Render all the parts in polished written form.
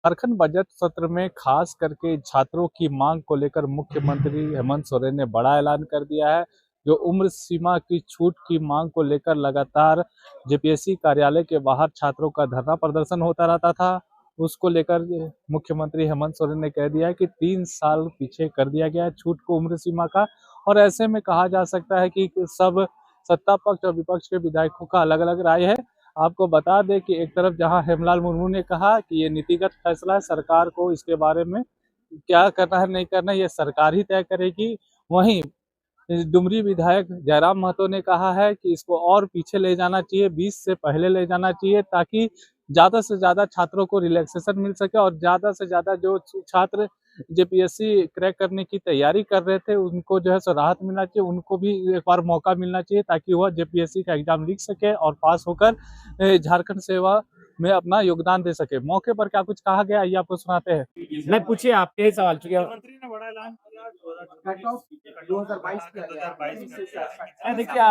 Jharkhand budget सत्र में खास करके छात्रों की मांग को लेकर मुख्यमंत्री हेमंत सोरेन ने बड़ा ऐलान कर दिया है। जो उम्र सीमा की छूट की मांग को लेकर लगातार जेपीएससी कार्यालय के बाहर छात्रों का धरना प्रदर्शन होता रहता था, उसको लेकर मुख्यमंत्री हेमंत सोरेन ने कह दिया है कि 3 साल पीछे कर दिया गया है छूट को उम्र सीमा का। और ऐसे में कहा जा सकता है कि सब सत्ता पक्ष और विपक्ष के विधायकों का अलग अलग राय है। आपको बता दें कि एक तरफ जहां हेमलाल मुर्मू ने कहा कि ये नीतिगत फैसला है, सरकार को इसके बारे में क्या करना है नहीं करना है ये सरकार ही तय करेगी। वहीं डुमरी विधायक जयराम महतो ने कहा है कि इसको और पीछे ले जाना चाहिए, 20 से पहले ले जाना चाहिए, ताकि ज़्यादा से ज़्यादा छात्रों को रिलैक्सेशन मिल सके और ज़्यादा से ज़्यादा जो छात्र जेपीएससी क्रैक करने की तैयारी कर रहे थे उनको जो है सो राहत मिलना चाहिए, उनको भी एक बार मौका मिलना चाहिए ताकि वह जेपीएससी का एग्जाम लिख सके और पास होकर झारखंड सेवा में अपना योगदान दे सके। मौके पर क्या कुछ कहा गया, ये आपको सुनाते हैं। नहीं पूछिए, आपके ही सवाल चूंकि मुख्यमंत्री ने बड़ा ऐलान किया 2022 किया गया। देखिए,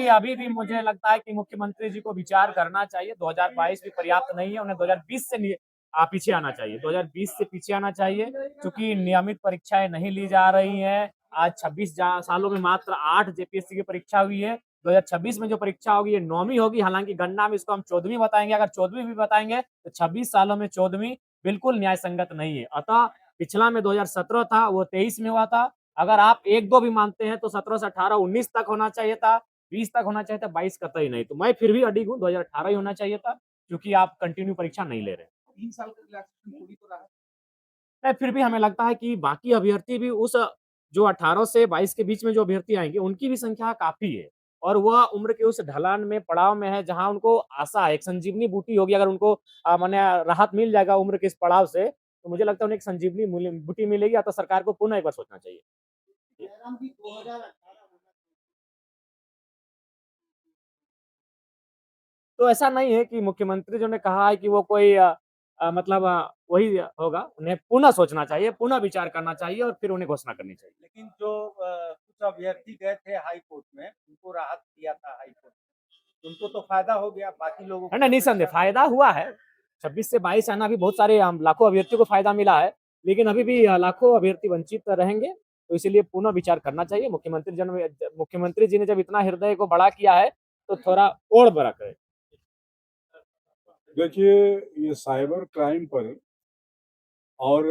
अभी भी मुझे लगता है कि मुख्यमंत्री जी को विचार करना चाहिए। 2022 भी पर्याप्त नहीं है, उन्हें 2020 से पीछे आना चाहिए। 2020 से पीछे आना चाहिए क्योंकि नियमित परीक्षाएं नहीं ली जा रही हैं। आज 26 सालों में मात्र 8 जेपीएससी की परीक्षा हुई है। 2026 में जो परीक्षा होगी ये 9वीं होगी। हालांकि गणना में इसको हम 14वीं बताएंगे। अगर 14वीं भी बताएंगे तो 26 सालों में 14वीं बिल्कुल न्याय संगत नहीं है। अतः पिछला में 2017 था, वो 23 में हुआ था। अगर आप एक दो भी मानते हैं तो 17 से 18 19 तक होना चाहिए था, 20 तक होना चाहिए था, 22 कतई नहीं। तो मैं फिर भी अडिग हूँ, 2018 ही होना चाहिए था क्योंकि आप कंटिन्यू परीक्षा नहीं ले रहे। 3 साल का रिलैक्सेशन थोड़ी तो रहा। नहीं, फिर भी हमें लगता है कि बाकी अभ्यर्थी भी उस जो 18 से 22 के बीच में जो अभ्यर्थी आएंगे उनकी भी संख्या काफी है और वह उम्र के उस ढलान में पड़ाव में है जहां उनको आशा है एक संजीवनी बूटी होगी। अगर उनको माने राहत मिल जाएगा उम्र के इस पड़ाव से तो मुझे लगता है उन्हें एक संजीवनी बूटी मिलेगी। अतः सरकार को पुनः एक बार सोचना चाहिए। तो ऐसा नहीं है कि मुख्यमंत्री जो ने कहा है कि वो कोई मतलब वही होगा। उन्हें पुनः सोचना चाहिए, पुनः विचार करना चाहिए और फिर उन्हें घोषणा करनी चाहिए। लेकिन जो कुछ अभ्यर्थी गए थे हाई कोर्ट में, उनको राहत दिया था हाई कोर्ट, उनको तो फायदा हो गया, बाकी लोगों है को ना, तो निसंदेह परेशानी। फायदा हुआ है। 26 से 22 आना भी बहुत सारे लाखों अभ्यर्थियों को फायदा मिला है, लेकिन अभी भी लाखों अभ्यर्थी वंचित रहेंगे। तो इसीलिए पुनः विचार करना चाहिए। मुख्यमंत्री जी ने जब इतना हृदय को बड़ा किया है तो थोड़ा और बड़ा करें। देखिए, ये साइबर क्राइम पर और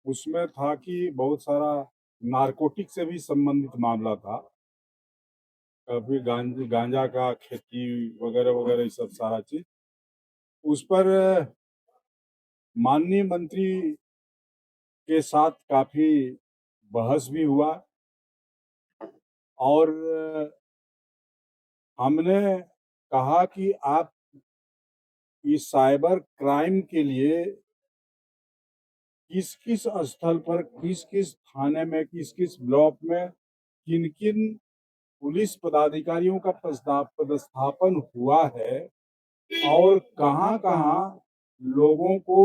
उसमें था कि बहुत सारा नारकोटिक से भी संबंधित मामला था। काफी गांजा का खेती वगैरह वगैरह ये सब सारा चीज उस पर माननीय मंत्री के साथ काफी बहस भी हुआ और हमने कहा कि आप इस साइबर क्राइम के लिए किस किस स्थल पर किस किस थाने में किस किस ब्लॉक में किन किन पुलिस पदाधिकारियों का पदस्थापन हुआ है और कहाँ कहाँ लोगों को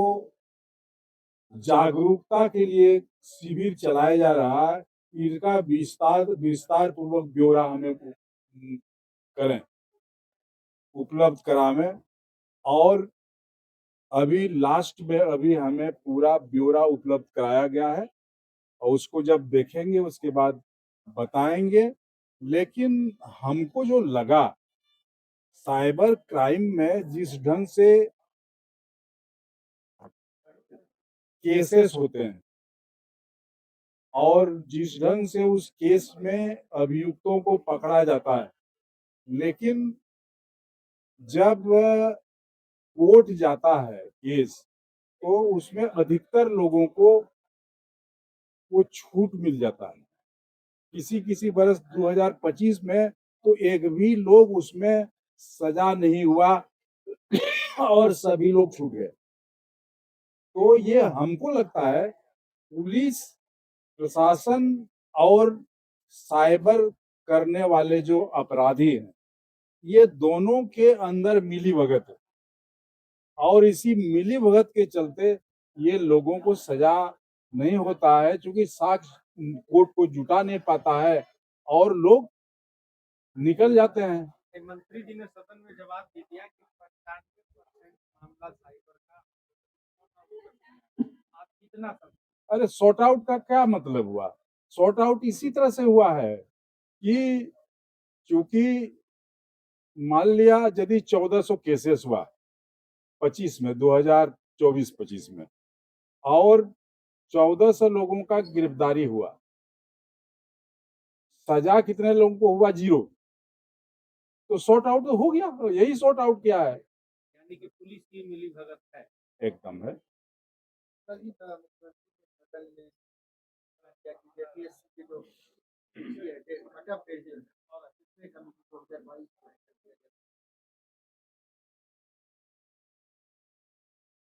जागरूकता के लिए शिविर चलाया जा रहा है, इसका विस्तार पूर्वक ब्यौरा हमें करें, उपलब्ध करावें। और अभी लास्ट में अभी हमें पूरा ब्यौरा उपलब्ध कराया गया है और उसको जब देखेंगे उसके बाद बताएंगे। लेकिन हमको जो लगा साइबर क्राइम में जिस ढंग से केसेस होते हैं और जिस ढंग से उस केस में अभियुक्तों को पकड़ा जाता है, लेकिन जब कोर्ट जाता है केस तो उसमें अधिकतर लोगों को वो छूट मिल जाता है। किसी किसी वर्ष 2025 में तो एक भी लोग उसमें सजा नहीं हुआ और सभी लोग छूट गए। तो ये हमको लगता है पुलिस प्रशासन और साइबर करने वाले जो अपराधी हैं ये दोनों के अंदर मिली भगत है और इसी मिली भगत के चलते ये लोगों को सजा नहीं होता है क्योंकि साक्ष्य कोर्ट को जुटा नहीं पाता है और लोग निकल जाते हैं। मंत्री जी ने सदन में जवाब दे दिया कि 95% मामला साइबर का कितना समय? अरे सॉर्ट आउट का क्या मतलब हुआ? सॉर्ट आउट इसी तरह से हुआ है कि चूंकि मान लिया यदि 1400 केसेस हुआ 25 में 2024-25 में और 1400 लोगों का गिरफ्तारी हुआ, सजा कितने लोगों को हुआ? 0। तो सॉर्ट आउट तो हो गया, तो यही सॉर्ट आउट किया है। यानी कि पुलिस की मिलीभगत है। एकदम है। तभी तो बदल में क्या कि जेपीएससी की जो है मतलब प्रेजेंट और कितने कमिटी 2022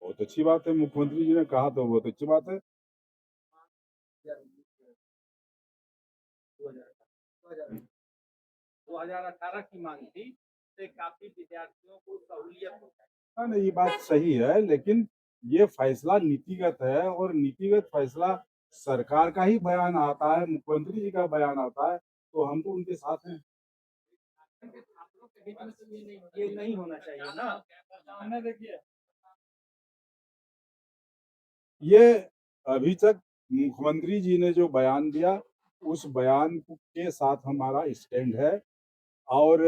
बहुत अच्छी बात है, मुख्यमंत्री जी ने कहा तो बहुत अच्छी बात है। 2018 की मांग थी, से काफी विद्यार्थियों को सहूलियत हो जाए। हाँ, नहीं ये बात सही है, लेकिन ये फैसला नीतिगत है और नीतिगत फैसला सरकार का ही बयान आता है, मुख्यमंत्री जी का बयान आता है, तो हम तो उनके साथ हैं। छात्रों के बीच में तो ये नहीं होना चाहिए ना। देखिए ये अभी तक मुख्यमंत्री जी ने जो बयान दिया, उस बयान के साथ हमारा स्टैंड है और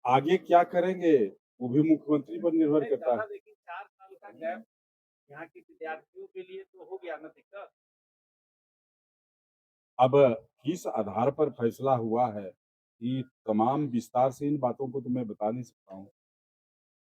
आगे क्या करेंगे वो भी मुख्यमंत्री पर निर्भर करता है। लेकिन 4 साल का गैप यहाँ के विद्यार्थियों के लिए तो हो गया ना दिक्कत। अब किस आधार पर फैसला हुआ है, ये तमाम विस्तार से इन बातों को तो मैं बता नहीं सकता हूँ।